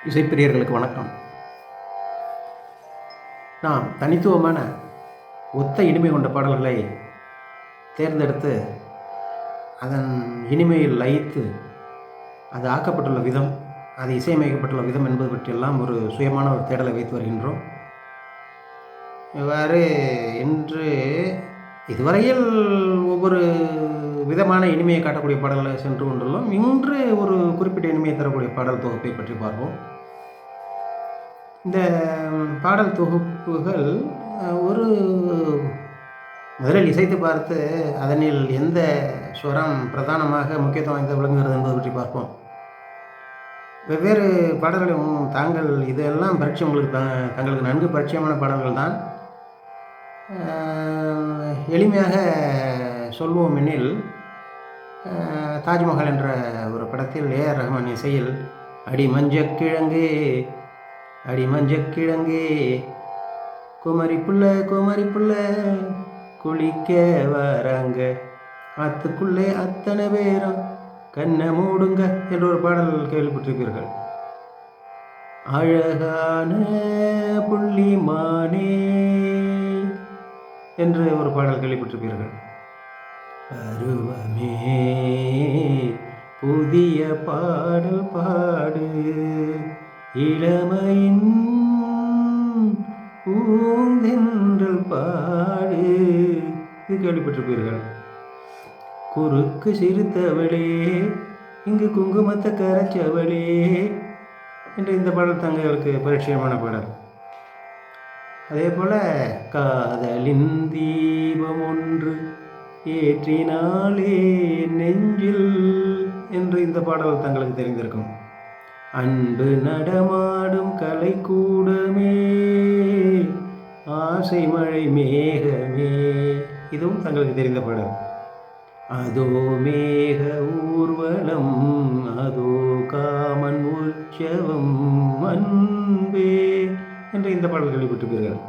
இசைப்பிரியர்களுக்கு வணக்கம். நாம் தனித்துவமான ஒத்த இனிமை கொண்ட பாடல்களை தேர்ந்தெடுத்து அதன் இனிமையில் லயித்து அது ஆக்கப்பட்டுள்ள விதம், அது இசையமைக்கப்பட்டுள்ள விதம் என்பது பற்றியெல்லாம் ஒரு சுயமான ஒரு தேடலை வைத்து வருகின்றோம். இவ்வாறு இன்று இதுவரையில் ஒவ்வொரு விதமான இனிமையை காட்டக்கூடிய பாடல்களை சென்று கொண்டுள்ளோம். இன்று ஒரு குறிப்பிட்ட இனிமையை தரக்கூடிய பாடல் தொகுப்பை பற்றி பார்ப்போம். இந்த பாடல் தொகுப்புகள் ஒரு முதலில் இசைத்து பார்த்து அதனில் எந்த ஸ்வரம் பிரதானமாக முக்கியத்துவம் வாய்ந்த விளங்குகிறது என்பது பற்றி பார்ப்போம். வெவ்வேறு பாடல்களும் தாங்கள் இதெல்லாம் பரிச்சயம் உங்களுக்கு தங்களுக்கு நன்கு பரிச்சயமான பாடல்கள் தான். எளிமையாக சொல்வோம் எனில், தாஜ்மஹால் என்ற ஒரு படத்தில் ஏஆர் ரஹ்மான் இசையில் அடி மஞ்சக்கிழங்கு அடி மஞ்சக்கிழங்கு குமரி புள்ள குளிக்க வராங்க ஆத்துக்குள்ளே அத்தனை பேரும் கண்ணை மூடுங்க என்ற ஒரு பாடல் கேள்விப்பட்டிருப்பீர்கள். அழகான புள்ளிமானே என்று ஒரு பாடல் கேள்விப்பட்டிருப்பீர்கள். பருவமே புதிய பாடல் பாடு இளமையின் பூந்தென்றல் பாடு இது கேள்விப்பட்டிருப்பீர்கள். குறுக்கு சிரித்தவளே இங்கு குங்குமத்தை கரைச்சவளே என்று இந்த பாடல் தங்களுக்கு பரிச்சயமான பாடல். அதே போல காதலின் தீபம் ஒன்று ஏற்றினாலே நெஞ்சில் என்று இந்த பாடல் தங்களுக்கு தெரிந்திருக்கும். அன்பு நடமாடும் கலைக்கூடமே ஆசை மழை மேகமே இதுவும் தங்களுக்கு தெரிந்த பாடல். அதோ மேக ஊர்வலம் அதோ காமன் உற்சவம் அன்பே என்று இந்த பாடல் கேள்விப்பட்டிருப்பீர்கள்.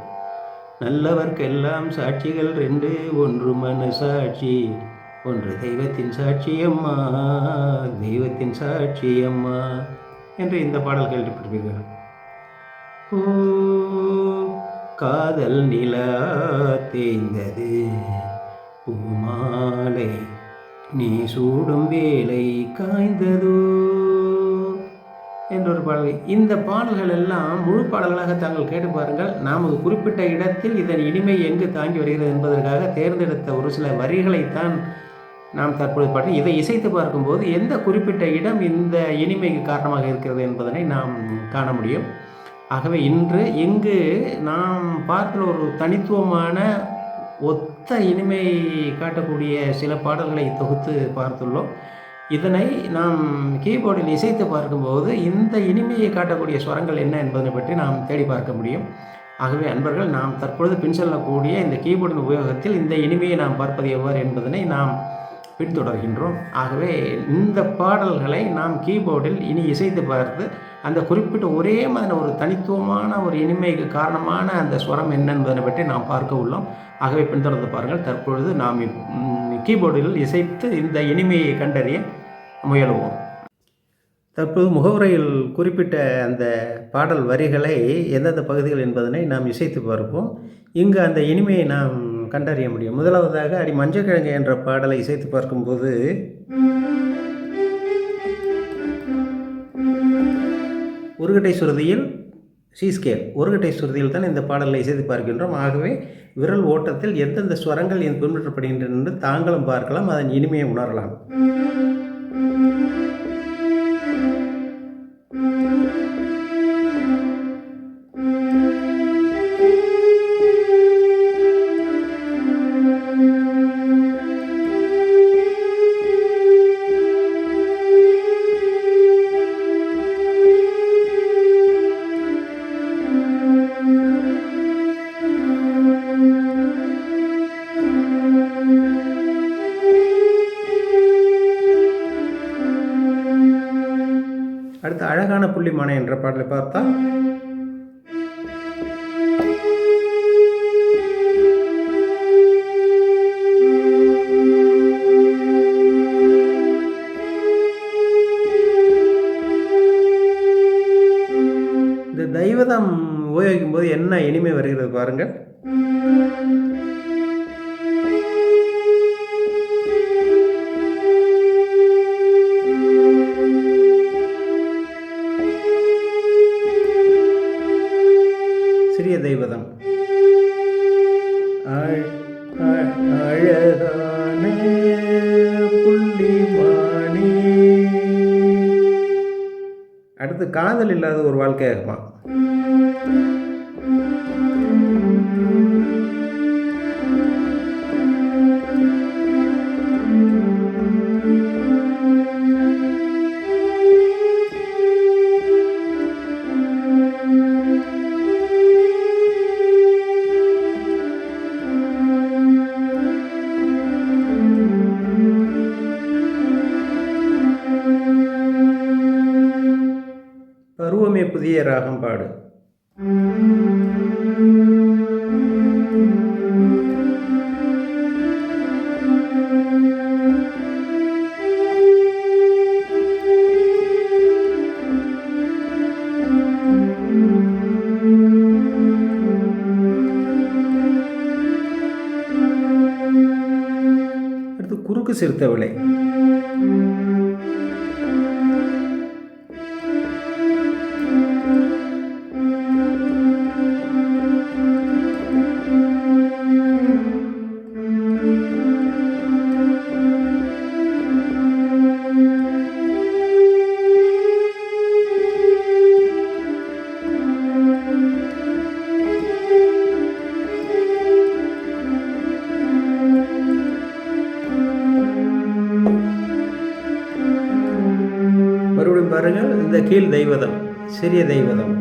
நல்லவர்க்கெல்லாம் சாட்சிகள் ரெண்டு, ஒன்று மனசாட்சி ஒன்று தெய்வத்தின் சாட்சியம்மா தெய்வத்தின் சாட்சியம்மா என்று இந்த பாடல் கேள்விப்பட்டிருப்பீர்கள். ஓ காதல் நிலா தேய்ந்தது பூமாலை நீ சூடும் வேலை காய்ந்ததோ என்றொரு பாடல். இந்த பாடல்கள் எல்லாம் முழு பாடல்களாக தாங்கள் கேட்டு பாருங்கள். நாம் ஒரு குறிப்பிட்ட இடத்தில் இதன் இனிமை எங்கு தாங்கி வருகிறது என்பதற்காக தேர்ந்தெடுத்த ஒரு சில வரிகளைத்தான் நாம் தற்பொழுது பாட்டு இதை இசைத்து பார்க்கும்போது எந்த குறிப்பிட்ட இடம் இந்த இனிமைக்கு காரணமாக இருக்கிறது என்பதனை நாம் காண முடியும். ஆகவே இன்று இங்கு நாம் பார்க்கிற ஒரு தனித்துவமான ஒத்த இனிமை காட்டக்கூடிய சில பாடல்களை தொகுத்து பார்த்துள்ளோம். இதனை நாம் கீபோர்டில் இசைத்து பார்க்கும்போது இந்த இனிமையை காட்டக்கூடிய ஸ்வரங்கள் என்ன என்பதை பற்றி நாம் தேடி பார்க்க முடியும். ஆகவே அன்பர்கள், நாம் தற்பொழுது பின் செல்லக்கூடிய இந்த கீபோர்டின் உபயோகத்தில் இந்த இனிமையை நாம் பார்ப்பது எவ்வாறு என்பதனை நாம் பின்தொடர்கின்றோம். ஆகவே இந்த பாடல்களை நாம் கீபோர்டில் இனி இசைத்து பார்த்து அந்த குறிப்பிட்ட ஒரே மாதிரி ஒரு தனித்துவமான ஒரு இனிமைக்கு காரணமான அந்த ஸ்வரம் என்ன என்பதை பற்றி நாம் பார்க்க உள்ளோம். ஆகவே பின்தொடர்ந்து பாருங்கள். தற்பொழுது நாம் கீபோர்டில் இசைத்து இந்த இனிமையை கண்டறிய முயலுவோம். தற்போது முகவுரையில் குறிப்பிட்ட அந்த பாடல் வரிகளை எந்தெந்த பகுதிகள் என்பதனை நாம் இசைத்து பார்ப்போம். இங்கு அந்த இனிமையை நாம் கண்டறிய முடியும். முதலாவதாக அடி மஞ்சக்கிழங்கு என்ற பாடலை இசைத்து பார்க்கும்போது ஒருகட்டை சுருதியில் சி ஸ்கேல் ஒருகட்டை சுருதியில் தான் இந்த பாடலை இசைத்து பார்க்கின்றோம். ஆகவே விரல் ஓட்டத்தில் எந்தெந்த ஸ்வரங்கள் பின்பற்றப்படுகின்றன என்று தாங்களும் பார்க்கலாம், அதன் இனிமையை உணரலாம். அடுத்து அழகான புள்ளிமானை என்ற பாடலை பார்த்தால் தெய்வதம் உபயோகிக்கும் போது என்ன இனிமை வருகிறது பாருங்கள். சிறிய தெய்வதம் அழகான புள்ளிமானே. அடுத்து காதல் இல்லாத ஒரு வாழ்க்கையாகுமா. பருவமே புதிய ராகம் பாடு. அடுத்து குறுக்கு சிறுத்தவளை. மறுபடியும் பாருங்கள், இந்த கீழ் தெய்வதம், சிறிய தெய்வதம்,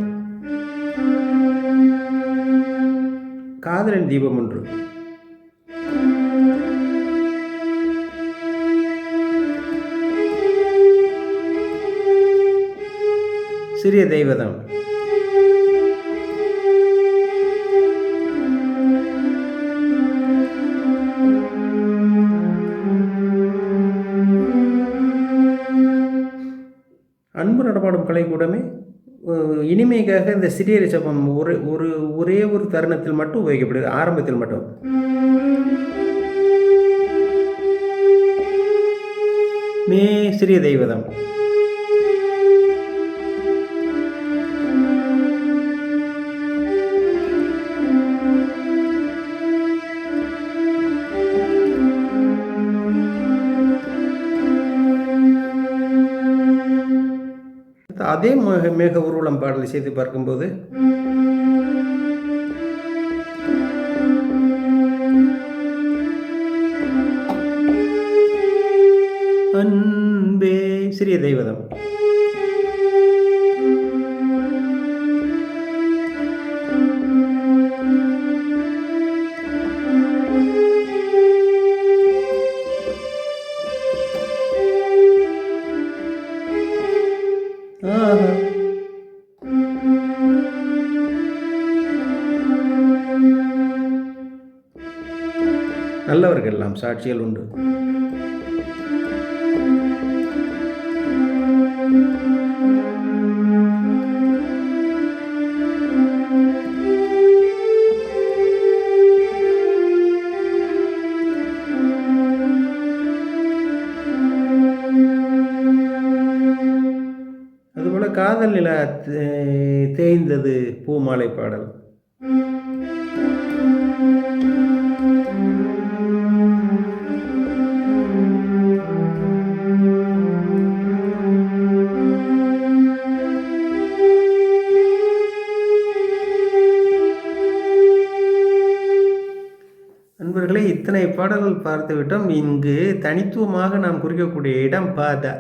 காதலின் தீபம் ஒன்று. சிறிய தெய்வதம், அன்பு நடமாடும் கலைக்கூடமே இனிமைக்காக இந்த சிறிய ரிஷபம் ஒரே ஒரு தருணத்தில் மட்டும் உபயோகிக்கப்படுது, ஆரம்பத்தில் மட்டும். சிறிய தெய்வதம், அதே மேக ஊர்வலம் பாடலை செய்து பார்க்கும்போது அன்பே சிறிய தெய்வதம், நல்லவர்கள் எல்லாம் சாட்சிகள் உண்டு. அதுபோல காதல் நிலா தேய்ந்தது பூமாலை பாடல். நண்பர்களே, இத்தனை பாடல்கள் பார்த்துவிட்டோம். இங்கு தனித்துவமாக நாம் குறிக்கக்கூடிய இடம் பாத.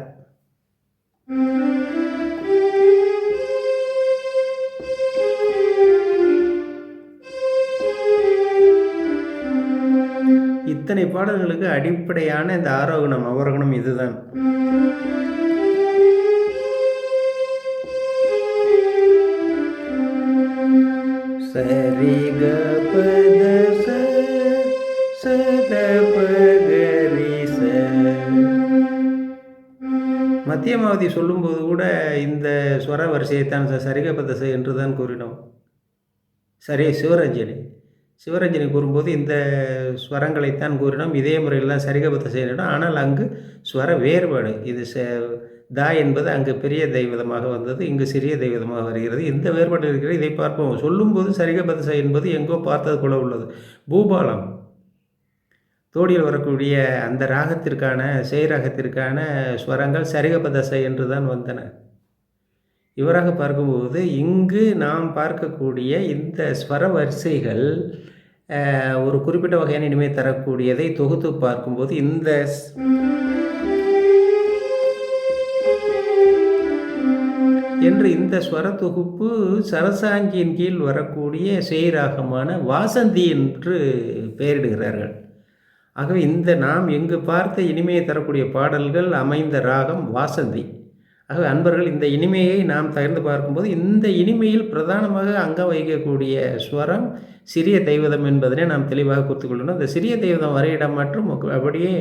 இத்தனை பாடல்களுக்கு அடிப்படையான இந்த ஆரோகணம் அவரோகணம் இதுதான். சரி க பத சத பகரி ச. மத்திய சத்தியமாவதி சொல்லும்போது கூட இந்த ஸ்வர வரிசையைத்தான் சரிகபதசை என்று தான் கூறினோம். சரி, சிவரஞ்சனி கூறும்போது இந்த ஸ்வரங்களைத்தான் கூறினோம். இதே முறையில் தான் சரிகபத செய்யணும். ஆனால் அங்கு ஸ்வர வேறுபாடு. இது தா என்பது அங்கு பெரிய தெய்வதமாக வந்தது, இங்கு சிறிய தெய்வதமாக வருகிறது. இந்த வேறுபாடு இருக்கிறது. இதை பார்ப்போம். சொல்லும்போது சரிகபத என்பது எங்கோ பார்த்தது போல உள்ளது. பூபாலம் தோடியில் வரக்கூடிய அந்த ராகத்திற்கான ராகத்திற்கான ஸ்வரங்கள் சரிகபதசை என்று தான் வந்தன. இவராக பார்க்கும்போது இங்கு நாம் பார்க்கக்கூடிய இந்த ஸ்வர வரிசைகள் ஒரு குறிப்பிட்ட வகையான இனிமை தரக்கூடியதை தொகுத்து பார்க்கும்போது இந்த என்று இந்த ஸ்வர தொகுப்பு சரசாங்கியின் கீழ் வரக்கூடிய சேராகமான வாசந்தி என்று பெயரிடுகிறார்கள். ஆகவே இந்த நாம் எங்கு பார்த்த இனிமையை தரக்கூடிய பாடல்கள் அமைந்த ராகம் வாசந்தி. ஆகவே அன்பர்கள், இந்த இனிமையை நாம் தகர்ந்து பார்க்கும்போது இந்த இனிமையில் பிரதானமாக அங்கம் வகிக்கக்கூடிய ஸ்வரம் சிறிய தெய்வதம் என்பதனை நாம் தெளிவாக குறித்துக்கொள்ளணும். இந்த சிறிய தெய்வதம் வரையிடம் மற்றும் அப்படியே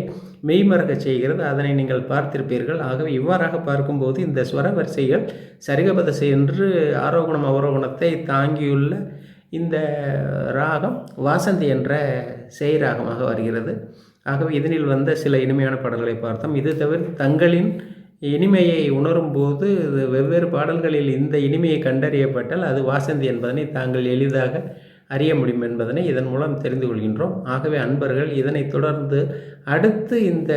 மெய்மறக்க செய்கிறது. அதனை நீங்கள் பார்த்திருப்பீர்கள். ஆகவே இவ்வாறாக பார்க்கும்போது இந்த ஸ்வர வரிசைகள் சரிகபதசை என்று ஆரோகணம் அவரோகணத்தை தாங்கியுள்ள இந்த ராகம் வாசந்தி என்ற ராகமாக வருகிறது. ஆகவே இதனில் வந்த சில இனிமையான பாடல்களை பார்த்தோம். இது தவிர தங்களின் இனிமையை உணரும்போது வெவ்வேறு பாடல்களில் இந்த இனிமையை கண்டறியப்பட்டால் அது வாசந்தி என்பதனை தாங்கள் எளிதாக அறிய முடியும் என்பதனை இதன் மூலம் தெரிந்து கொள்கின்றோம். ஆகவே அன்பர்கள், இதனை தொடர்ந்து அடுத்து இந்த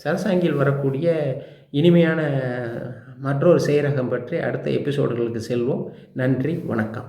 சரசாங்கியில் வரக்கூடிய இனிமையான மற்றொரு செயரகம் பற்றி அடுத்த எபிசோடுகளுக்கு செல்வோம். நன்றி, வணக்கம்.